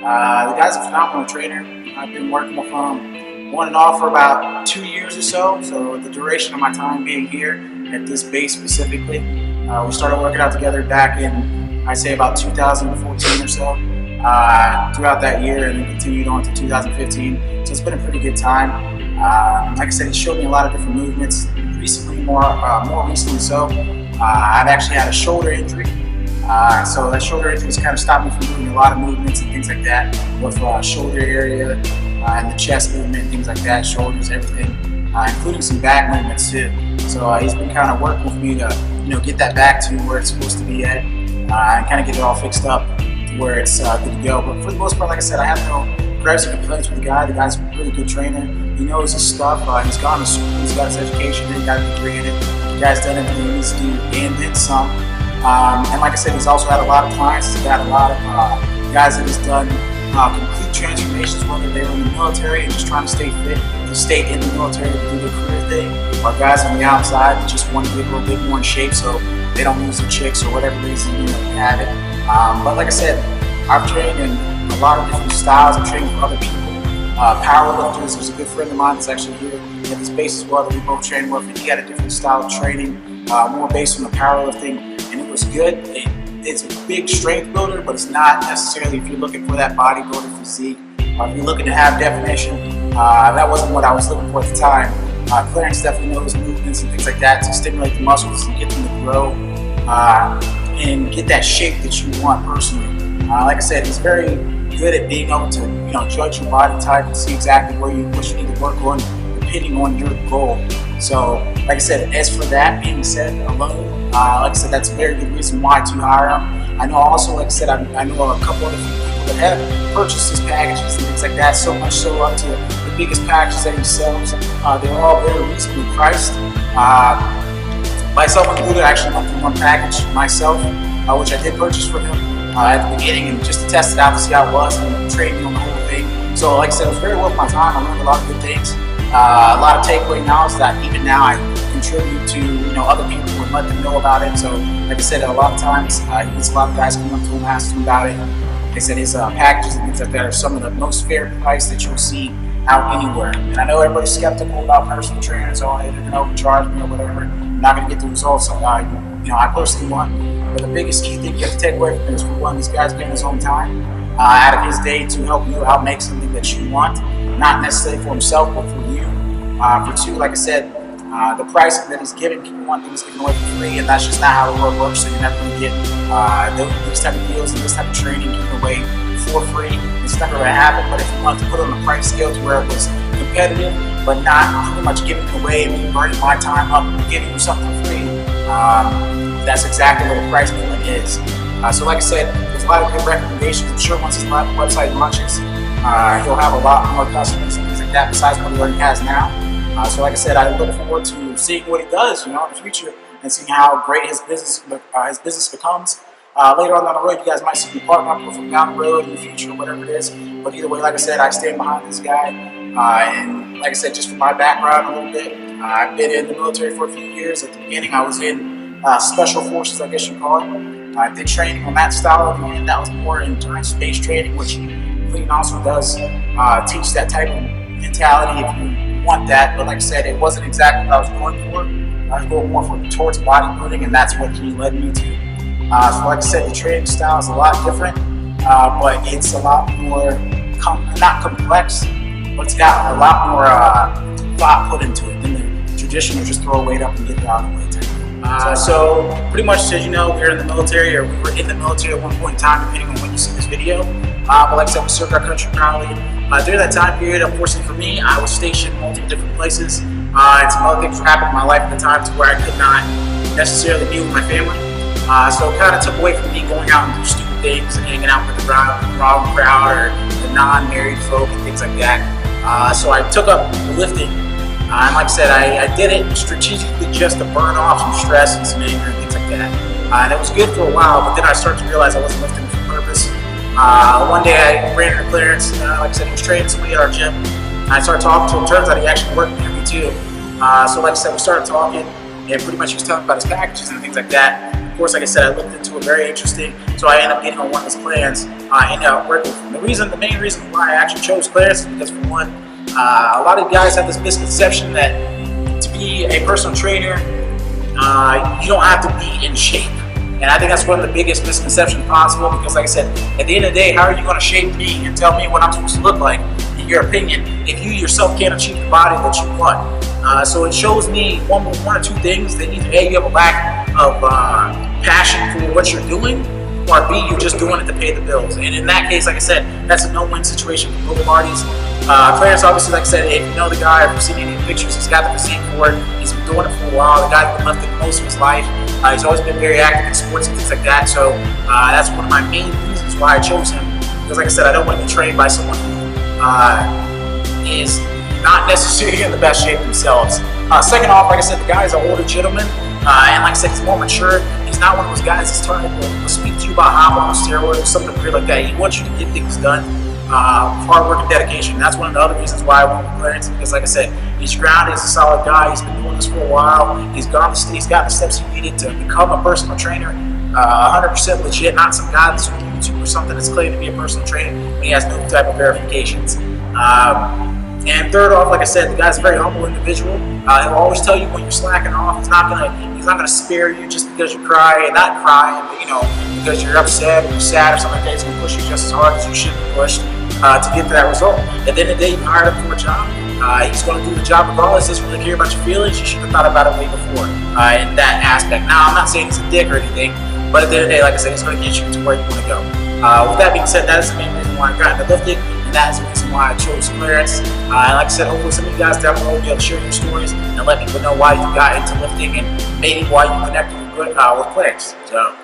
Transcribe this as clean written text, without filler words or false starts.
The guy's a phenomenal trainer. I've been working with him on and off for about 2 years or so. So the duration of my time being here at this base specifically, we started working out together back in, I'd say, about 2014 or so. Throughout that year, and then continued on to 2015. So it's been a pretty good time. Like I said, he showed me a lot of different movements. Recently, more recently so, I've actually had a shoulder injury. So that shoulder injury has kind of stopped me from doing a lot of movements and things like that, with shoulder area and the chest movement, things like that, shoulders, everything, including some back movements too. So he's been kind of working with me to, get that back to where it's supposed to be at, and kind of get it all fixed up to where it's good to go. But for the most part, like I said, I have no gripes or complaints with the guy. The guy's a really good trainer. He knows his stuff. He's gone to school. He's got his education. He's got a degree in it. The guy's done everything he needs to do and then some. And like I said, he's also had a lot of clients. He's got a lot of guys that he's done complete transformations, whether they were in the military and just trying to stay fit, to stay in the military to do their career thing, or guys on the outside that just want to get a little bit more in shape so they don't lose their chicks or whatever reason they have it. But like I said, I've trained in a lot of different styles. I've trained for other people. Powerlifters. There's a good friend of mine that's actually here at this base as well that we both train with, and he had a different style of training, more based on the powerlifting, and it was good. It's a big strength builder, but it's not necessarily if you're looking for that bodybuilder physique, or if you're looking to have definition. That wasn't what I was looking for at the time. Clarence definitely knows movements and things like that to stimulate the muscles and get them to grow and get that shape that you want personally. Like I said, he's very good at being able to, judge your body type and see exactly what you need to work on depending on your goal. So, like I said, as for that being said alone, like I said, that's a very good reason why to hire him. I know also, like I said, I know a couple other people that have purchased his packages and things like that, so much so up to the biggest packages that he sells. They're all very reasonably priced. Myself included, I actually went through one package myself, which I did purchase for him at the beginning, and just to test it out to see how it was and train me on the whole thing. So like I said, it was very worth my time. I learned a lot of good things, a lot of takeaway knowledge that even now I contribute to other people and let them know about it. So like I said, a lot of times he gets a lot of guys coming up to him asking about it. Like I said, his packages and things like that are some of the most fair price that you'll see out anywhere. And I know everybody's skeptical about personal trainers, or they're going to overcharge me or whatever. I'm not going to get the results I personally want. But the biggest key thing you have to take away from this, for one, this guy's getting his own time out of his day to help you out make something that you want, not necessarily for himself, but for you. For two, like I said, the pricing that he's giving, people want things given away for free, and that's just not how the world works. So you're never going to get these type of deals and this type of training given away for free. It's never going to happen. But if you want to put it on a price scale to where it was competitive, but not pretty much giving it away and me burning my time up and giving you something free, that's exactly what a price point is. So like I said, there's a lot of good recommendations. I'm sure once his website launches, he'll have a lot more customers and things like that besides what he already has now. So like I said, I look forward to seeing what he does, in the future, and seeing how great his business becomes. Later on down the road, you guys might see me partner up with him down the road in the future, or whatever it is. But either way, like I said, I stand behind this guy. And like I said, just for my background a little bit, I've been in the military for a few years. At the beginning, I was in special forces, I guess you call it. I did training on that style, and that was more endurance space training, which Clean also does teach that type of mentality if you want that. But like I said, it wasn't exactly what I was going for. I was going more towards bodybuilding, and that's what he led me to. So like I said, the training style is a lot different, but it's a lot more, not complex, but it's got a lot more thought put into it than the traditional just throw a weight up and get it out of the way type. So pretty much, as you know, we're in the military, or we were in the military at one point in time, depending on when you see this video. But like I said, we served our country proudly. During that time period, unfortunately for me, I was stationed in multiple different places. And some other things were happening in my life at the time to where I could not necessarily be with my family. So it kind of took away from me going out and do stupid things and hanging out with the wrong crowd or the non-married folk and things like that. So I took up lifting. And like I said, I did it strategically just to burn off some stress and some anger and things like that. And it was good for a while, but then I started to realize I wasn't lifting for purpose. One day I ran into Clarence, like I said, he was training somebody at our gym. And I started talking to him. Turns out he actually worked with me too. So like I said, we started talking, and pretty much he was telling me about his packages and things like that. Of course, like I said, I looked into it, very interesting. So I ended up getting on one of his plans. I ended up working with him. The main reason why I actually chose Clarence is because, for one, a lot of guys have this misconception that to be a personal trainer, you don't have to be in shape. And I think that's one of the biggest misconceptions possible, because like I said, at the end of the day, how are you going to shape me and tell me what I'm supposed to look like, in your opinion, if you yourself can't achieve the body that you want? So it shows me one or two things: that either A, you have a lack of passion for what you're doing, or B, you're just doing it to pay the bills. And in that case, like I said, that's a no-win situation for both parties. Clarence, obviously, like I said, if you know the guy, if you've seen any pictures, he's got the physique for it. He's been doing it for a while. The guy's been lifting most of his life. He's always been very active in sports and things like that. So that's one of my main reasons why I chose him. Because like I said, I don't want to be trained by someone who is not necessarily in the best shape themselves. Second off, like I said, the guy is an older gentleman. And like I said, he's more mature. He's not one of those guys that's trying to speak to you about hopping on steroids or something weird like that. He wants you to get things done. Hard work and dedication. That's one of the other reasons why I went with Clarence, because like I said, he's grounded, he's a solid guy, he's been doing this for a while, he's got the steps he needed to become a personal trainer, 100% legit, not some guy that's on YouTube or something that's claiming to be a personal trainer when he has no type of verifications. And third off, like I said, the guy's a very humble individual. He'll always tell you when you're slacking off. He's not gonna spare you just because you cry, and not crying, but because you're upset or you're sad or something like that. He's gonna push you just as hard as you should be pushed to get to that result. At the end of the day, you hired him for a job. He's gonna do the job regardless. He doesn't really care about your feelings. You should have thought about it way before in that aspect. Now, I'm not saying he's a dick or anything, but at the end of the day, like I said, he's gonna get you to where you want to go. With that being said, that is the main reason why I got into lifting. That is the reason why I chose Clarence. And like I said, hopefully some of you guys down below will be able to share your stories and let people know why you got into lifting and maybe why you connected with Clarence. So.